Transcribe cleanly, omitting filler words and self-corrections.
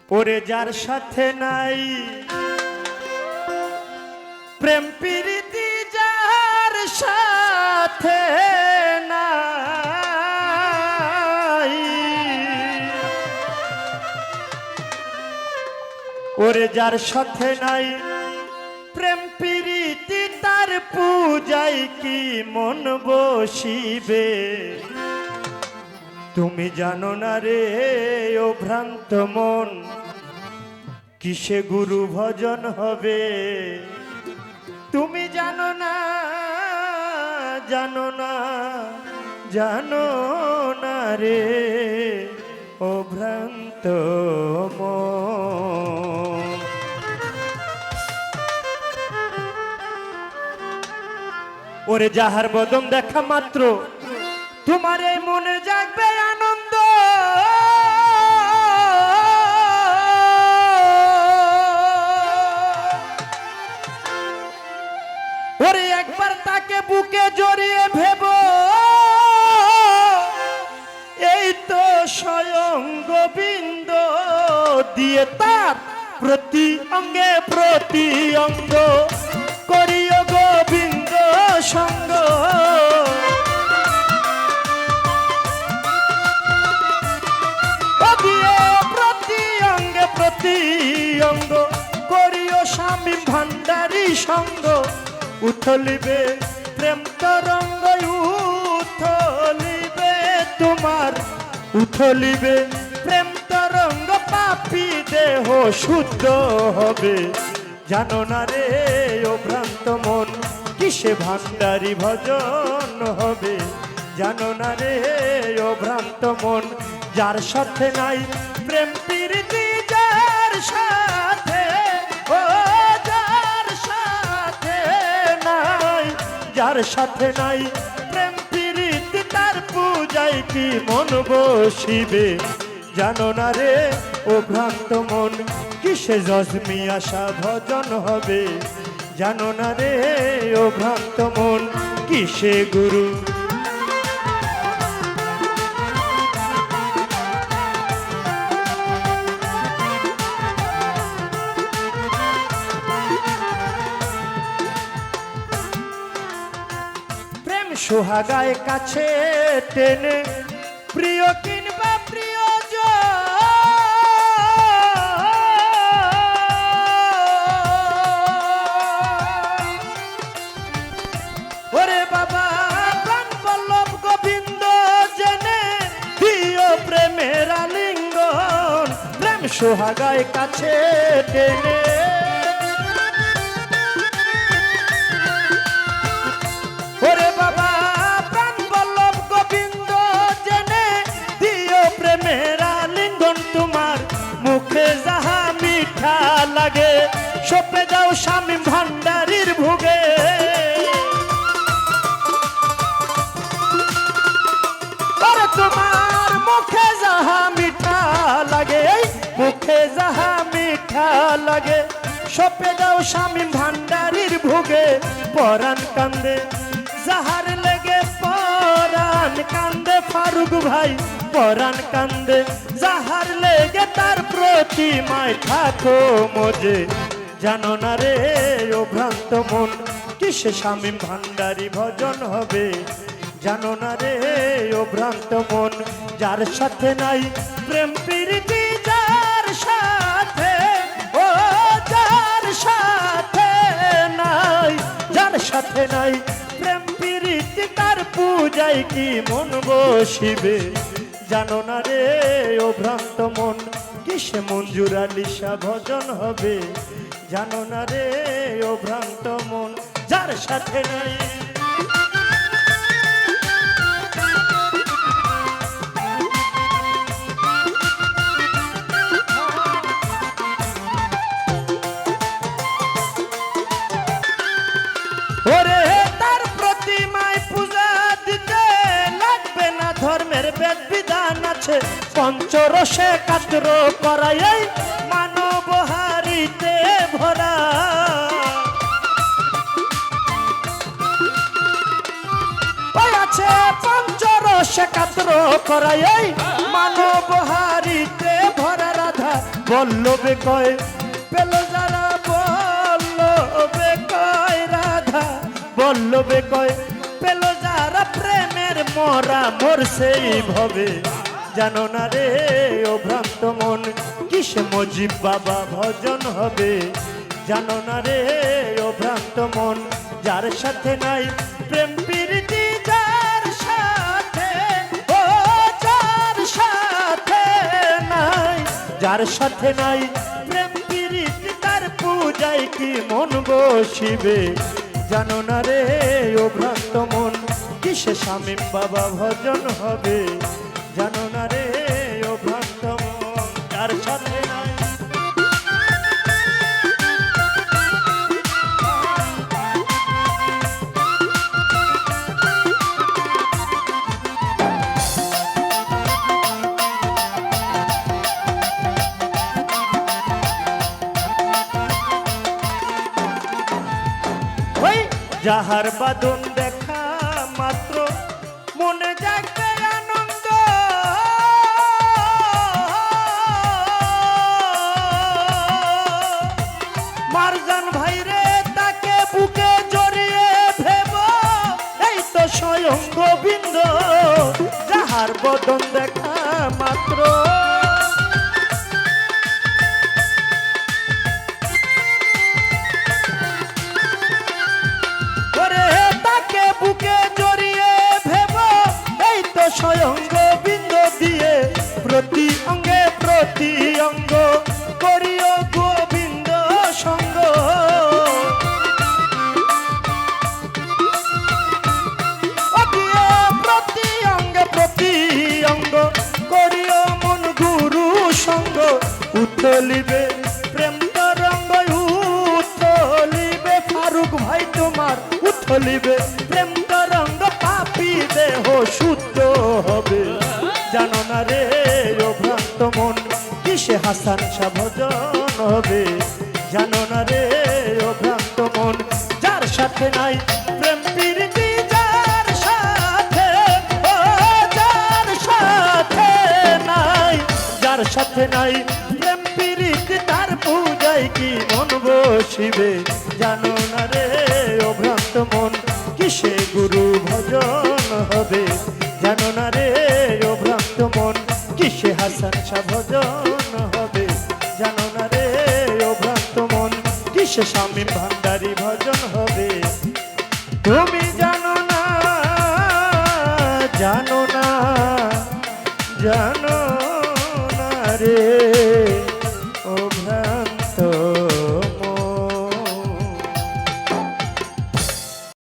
ওরে যার সাথে নাই প্রেম প্রীতি, যার সাথে নাই, ওরে যার সাথে নাই প্রেম প্রীতি, তার পূজায় কি মন বসিবে? তুমি জানো না রে ও ভ্রান্ত মন, কিসে গুরু ভজন হবে? তুমি জানো না, জানো না, জানো না রে ও ভ্রান্ত মন। ওরে যাহার বদন দেখা মাত্র তোমার এই মনে জাগবে আনন্দ, ওরে একবার তাকে বুকে জড়িয়ে ভেবো, এই তো স্বয়ং গোবিন্দ দিয়ে তার প্রতি অঙ্গে প্রতি অঙ্গ করিও গোবিন্দ সঙ্গ। প্রতি অঙ্গে প্রতি অঙ্গ করিও স্বামী ভান্ডারী সঙ্গ। উথলিবে প্রেম তরঙ্গ, উথলিবে তোমার, উথলিবে প্রেম তরঙ্গ, পাপী দেহ শুদ্ধ হবে। জানো না রে ও ভ্রান্ত মন, কিসে ভান্ডারী ভজন হবে? জানো না রে ও ভ্রান্ত মন, যার সাথে নাই প্রেম প্রীতি, যার সাথে, ও যার সাথে নাই, যার সাথে নাই প্রেম প্রীতি, তার পূজায় কি মন বসিবে? জানো না রে ও ভ্রান্ত মন, কিসে যজমি আশা ভজন হবে? জানো না রে ও ভ্রান্ত মন, কিসে গুরু প্রেম সোহাগায় কাছে টেনে, প্রিয় কিংবা প্রিয়জন, ওরে বাবা প্রাণ বল্লভ গোবিন্দ জেনে দিও প্রেমের আলিঙ্গন। প্রেম সোহাগায় কাছে টেনে, ওরে বাবা প্রাণ বল্লভ গোবিন্দ জেনে দিও প্রেমের আলিঙ্গন। তোমার মুখে যাহা মিঠা লাগে, সপে যাও স্বামী ভান্ডারীর ভোগে। তোমার মুখে যাহা মিঠা লাগে, মুখে যাহা মিঠা লাগে, সপে যাও স্বামী ভান্ডারীর ভোগে। পরাণ কান্দে যাহার লেগে, পরাণ কান্দে ফারুক ভাই, পরাণ কান্দে যাহার লেগে, তার প্রতিমায় থাকো মজে। জানো না রে ও ভ্রান্ত মন, কিসে স্বামী ভান্ডারী ভজন হবে? জানো না রে ও ভ্রান্ত মন, যার সাথে নাই প্রেম প্রীতি, যার সাথে, ও যার সাথে নাই, যার সাথে নাই প্রেম প্রীতি, তার পূজায় কি মন বসিবে? জানো না রে ও ভ্রান্ত মন, কিসে মঞ্জুরা লিসা ভজন হবে? জানো না রে ও ভ্রান্ত মন, যার সাথে নাই। ওরে তার প্রতিমায় পূজা দিতে লাগবে না ধর্মের বেদ বিধান আছে, পঞ্চরসে কাতর করাই মানব হারিতে ভরা। আছে পঞ্চরসে কাতর করাই মানব হারিতে ভরা। রাধা বল্লভে কয় পেল যারা বল্লভে কয় রাধা বল্লভে কয় পেল যারা প্রেমের মরা মরছে ভবে জানো না রে ও ভ্রান্ত মন কিসে মজিব বাবা ভজন হবে জানো না রে ও ভ্রান্ত মন যার সাথে নাই প্রেম প্রীতি যার সাথে ও যার সাথে নাই যার সাথে নাই প্রেম প্রীতি তার পূজায় কি মন বসিবে জানো না রে ও ভ্রান্ত মন কিসে স্বামী বাবা ভজন হবে জানো না রে ও ভ্রান্ত মন যার সাথে নাই যাহার বাদন দেখা মাত্র মনে জাগে আনন্দ মারজান ভাইরে তাকে বুকে জড়িয়ে ভেব এই তো স্বয়ং গোবিন্দ যাহার বদন দেখা মাত্র বুকে জড়িয়ে ভেব এই তো স্বয়ং গোবিন্দ দিয়ে প্রতি অঙ্গে প্রতি অঙ্গ করিও গোবিন্দ সঙ্গ দিয়ে প্রতি অঙ্গ করিও মন গুরু সঙ্গ উথলিবে প্রেম তরঙ্গ উথলিবে ফারুক ভাই তোমার উথলিবে প্রেম তরঙ্গ পাপি দেহ শুদ্ধ হবে জানো না রে ও ভ্রান্ত মন কিসে হাসান শাহ ভজন হবে জানো না রে ও ভ্রান্ত মন যার সাথে নাই প্রেম প্রীতি যার সাথে ও যার সাথে নাই যার সাথে নাই প্রেম প্রীতি তার পূজায় কি মন বসিবে জানো না রে ও ভ্রান্ত মন কিসে গুরু ভজন হবে জানো না রে ও ভ্রান্ত মন কিসে হাসান শাহ ভজন হবে জানো না রে ও ভ্রান্ত মন কিসে স্বামী ভান্ডারী ভজন হবে তুমি জানো না জানো না জানো না রে